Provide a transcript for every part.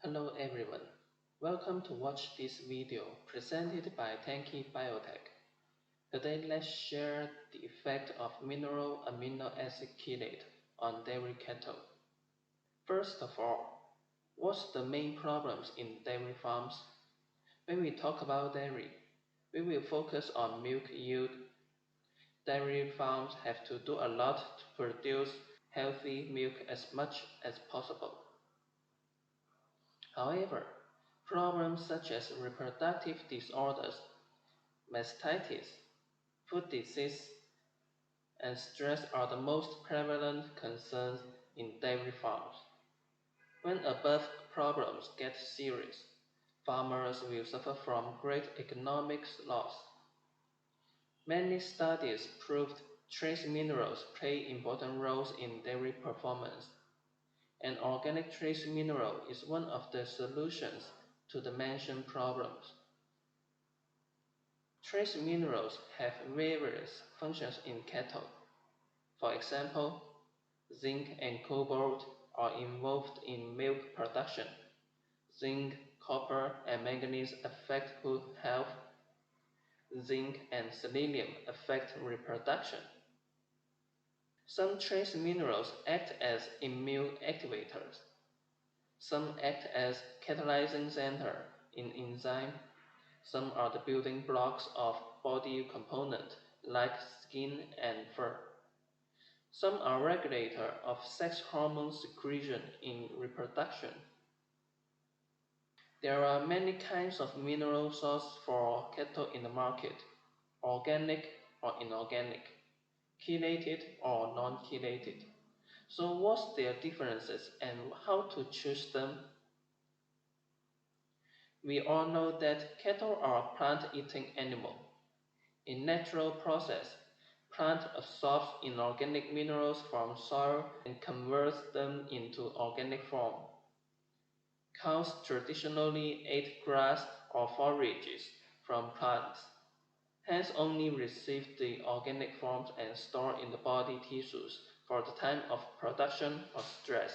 Hello everyone, welcome to watch this video presented by Tanky Biotech. Today let's share the effect of mineral amino acid chelate on dairy cattle. First of all, what's the main problems in dairy farms? When we talk about dairy, we will focus on milk yield. Dairy farms have to do a lot to produce healthy milk as much as possible. However, problems such as reproductive disorders, mastitis, foot disease, and stress are the most prevalent concerns in dairy farms. When above problems get serious, farmers will suffer from great economic loss. Many studies proved trace minerals play important roles in dairy performance. An organic trace mineral is one of the solutions to the mentioned problems. Trace minerals have various functions in cattle. For example, zinc and cobalt are involved in milk production. Zinc, copper, and manganese affect hoof health. Zinc and selenium affect reproduction. Some trace minerals act as immune activators. Some act as catalyzing center in enzyme. Some are the building blocks of body components like skin and fur. Some are regulator of sex hormone secretion in reproduction. There are many kinds of mineral sources for cattle in the market, organic or inorganic, chelated or non-chelated. So what's their differences and how to choose them? We all know that cattle are plant-eating animals. In natural process, plant absorbs inorganic minerals from soil and converts them into organic form. Cows traditionally ate grass or forages from plants, hence only receive the organic forms and store in the body tissues for the time of production or stress.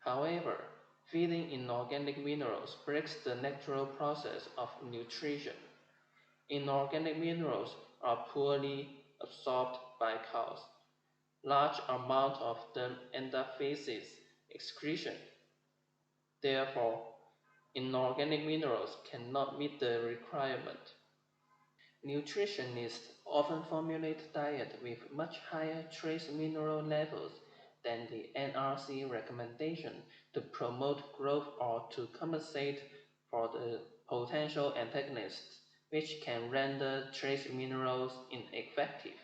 However, feeding inorganic minerals breaks the natural process of nutrition. Inorganic minerals are poorly absorbed by cows. Large amounts of them end up feces excretion. Therefore, inorganic minerals cannot meet the requirement. Nutritionists often formulate diet with much higher trace mineral levels than the NRC recommendation to promote growth or to compensate for the potential antagonists which can render trace minerals ineffective.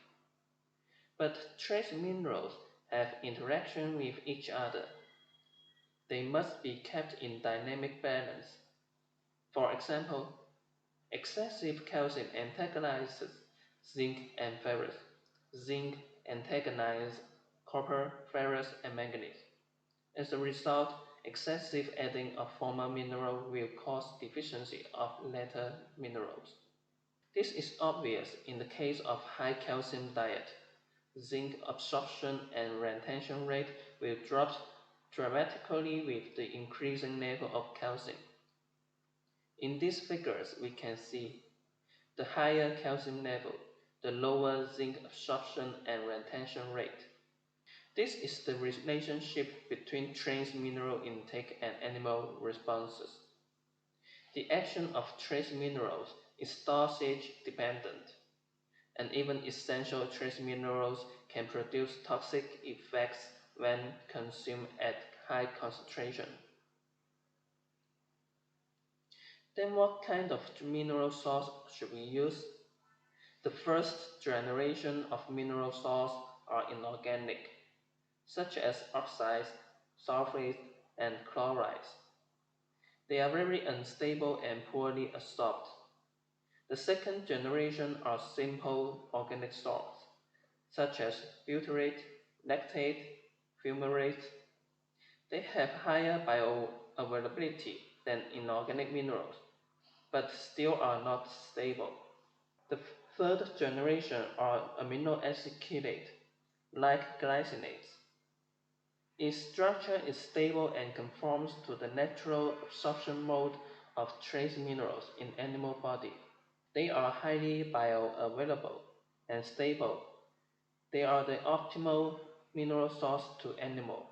But trace minerals have interaction with each other. They must be kept in dynamic balance. For example, excessive calcium antagonizes zinc and ferrous. Zinc antagonizes copper, ferrous, and manganese. As a result, excessive adding of former mineral will cause deficiency of latter minerals. This is obvious in the case of high calcium diet. Zinc absorption and retention rate will drop dramatically with the increasing level of calcium. In these figures, we can see the higher calcium level, the lower zinc absorption and retention rate. This is the relationship between trace mineral intake and animal responses. The action of trace minerals is dosage dependent, and even essential trace minerals can produce toxic effects when consumed at high concentration. Then what kind of mineral source should we use? The first generation of mineral sources are inorganic, such as oxides, sulfates, and chlorides. They are very unstable and poorly absorbed. The second generation are simple organic salts, such as butyrate, lactate, fumarate. They have higher bioavailability than inorganic minerals, but still are not stable. The third generation are amino acid chelate, like glycinates. Its structure is stable and conforms to the natural absorption mode of trace minerals in animal body. They are highly bioavailable and stable. They are the optimal mineral source to animal.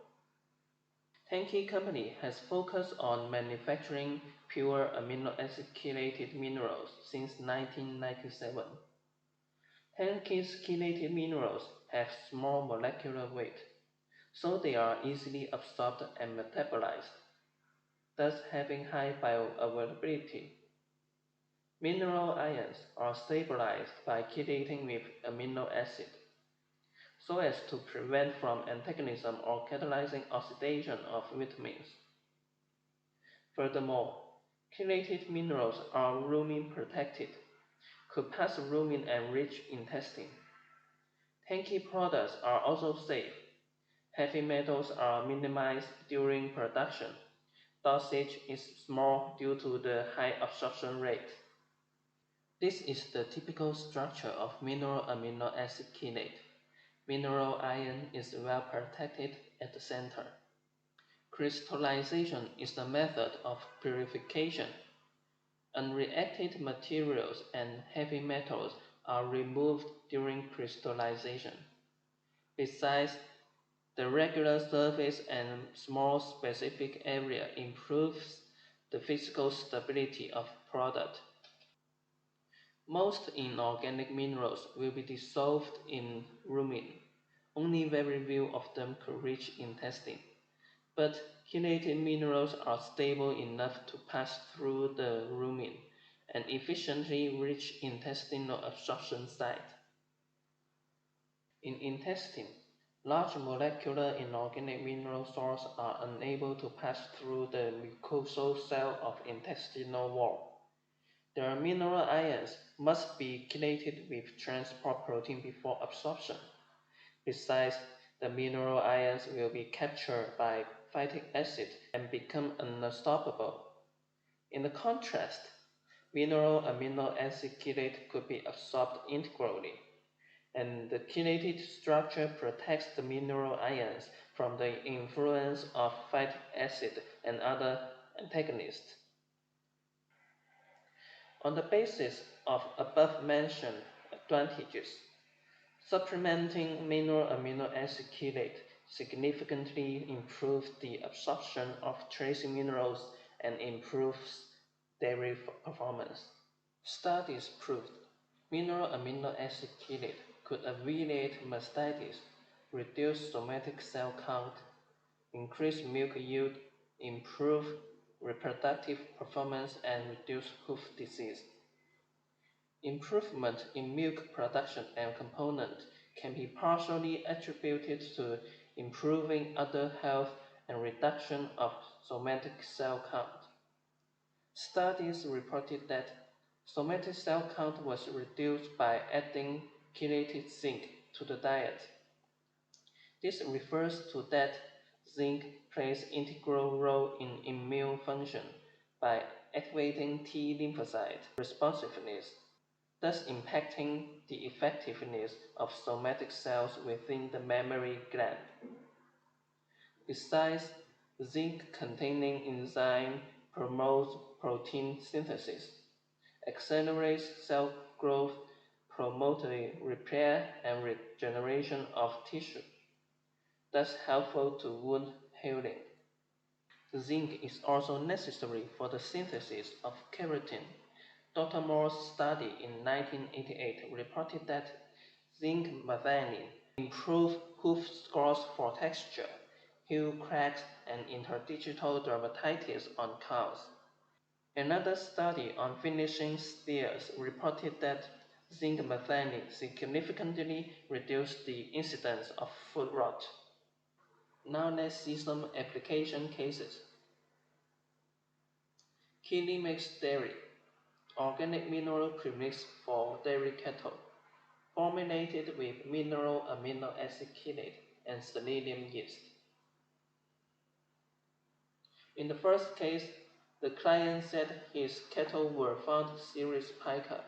Tenke Company has focused on manufacturing pure amino acid chelated minerals since 1997. Tenke's chelated minerals have small molecular weight, so they are easily absorbed and metabolized, thus having high bioavailability. Mineral ions are stabilized by chelating with amino acid, so as to prevent from antagonism or catalyzing oxidation of vitamins. Furthermore, chelated minerals are rumen protected, could pass rumen and reach intestine. Tenke products are also safe. Heavy metals are minimized during production. Dosage is small due to the high absorption rate. This is the typical structure of mineral amino acid chelate. Mineral ion is well protected at the center. Crystallization is the method of purification. Unreacted materials and heavy metals are removed during crystallization. Besides, the regular surface and small specific area improves the physical stability of product. Most inorganic minerals will be dissolved in rumen. Only very few of them could reach intestine. But chelated minerals are stable enough to pass through the rumen and efficiently reach intestinal absorption site. In intestine, large molecular inorganic mineral salts are unable to pass through the mucosal cell of intestinal wall. Their mineral ions must be chelated with transport protein before absorption. Besides, the mineral ions will be captured by phytic acid and become unstoppable. In the contrast, mineral amino acid chelate could be absorbed integrally, and the chelated structure protects the mineral ions from the influence of phytic acid and other antagonists. On the basis of above-mentioned advantages, supplementing mineral amino acid chelate significantly improves the absorption of trace minerals and improves dairy performance. Studies proved mineral amino acid chelate could alleviate mastitis, reduce somatic cell count, increase milk yield, improve reproductive performance, and reduce hoof disease. Improvement in milk production and component can be partially attributed to improving udder health and reduction of somatic cell count. Studies reported that somatic cell count was reduced by adding chelated zinc to the diet. This refers to that zinc plays an integral role in immune function by activating T lymphocyte responsiveness, thus impacting the effectiveness of somatic cells within the mammary gland. Besides, zinc-containing enzyme promotes protein synthesis, accelerates cell growth, promotes the repair and regeneration of tissue, thus helpful to wound healing. Zinc is also necessary for the synthesis of keratin. Dr. Moore's study in 1988 reported that zinc methionine improved hoof scores for texture, heel cracks, and interdigital dermatitis on cows. Another study on finishing steers reported that zinc methionine significantly reduced the incidence of foot rot. Now let's see some application cases. Kidney mixed dairy, organic mineral premix for dairy cattle, formulated with mineral amino acid chelate and selenium yeast. In the first case, the client said his cattle were found serious pica.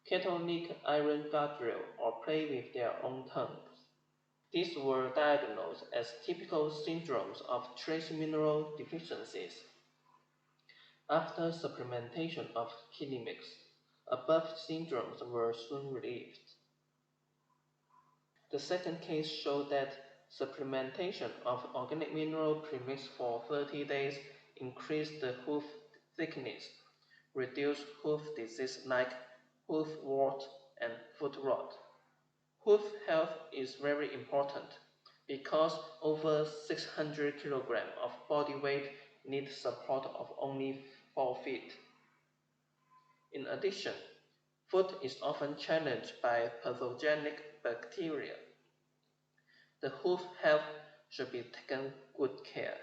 Cattle lick iron guardrail or play with their own tongues. These were diagnosed as typical syndromes of trace mineral deficiencies. After supplementation of kidney mix, above syndromes were soon relieved. The second case showed that supplementation of organic mineral premix for 30 days increased the hoof thickness, reduced hoof disease like hoof wart and foot rot. Hoof health is very important because over 600 kg of body weight need support of only 4 feet. In addition, foot is often challenged by pathogenic bacteria. The hoof health should be taken good care.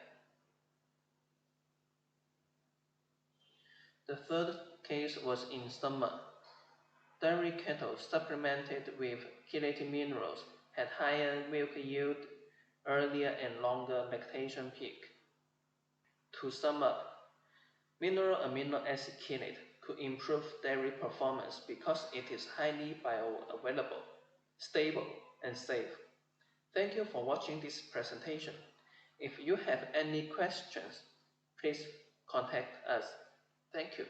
The third case was in summer. Dairy cattle supplemented with chelate minerals had higher milk yield, earlier and longer lactation peak. To sum up, mineral amino acid chelate could improve dairy performance because it is highly bioavailable, stable, and safe. Thank you for watching this presentation. If you have any questions, please contact us. Thank you.